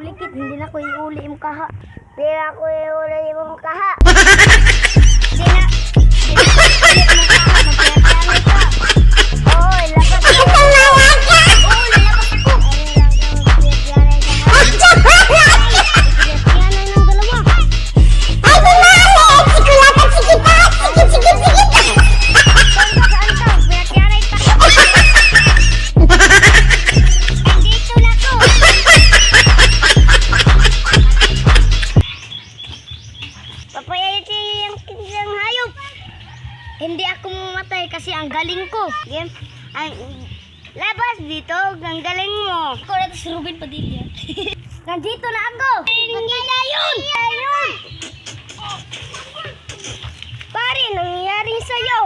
bulikit, hindi na ko iuli mo kaha. Hindi na ko iuli mo kaha. Hindi na. Oo, lakas ko. Oo, lalabas ako. Yan ng dalawa. Ay, bumalik! Sikulatan, sige pa! Sige, sige, sige! Saan ka? Pinatyaray ka. Andito na ko. Papayayat siya yung hayop. Hindi ako mamatay kasi ang galing ko. Game. Labas dito, ang galing mo. Ako na si Ruben Padilla. Nandito na ako. Hindi na yun. Ayun. Pare, nangyayari sa'yo.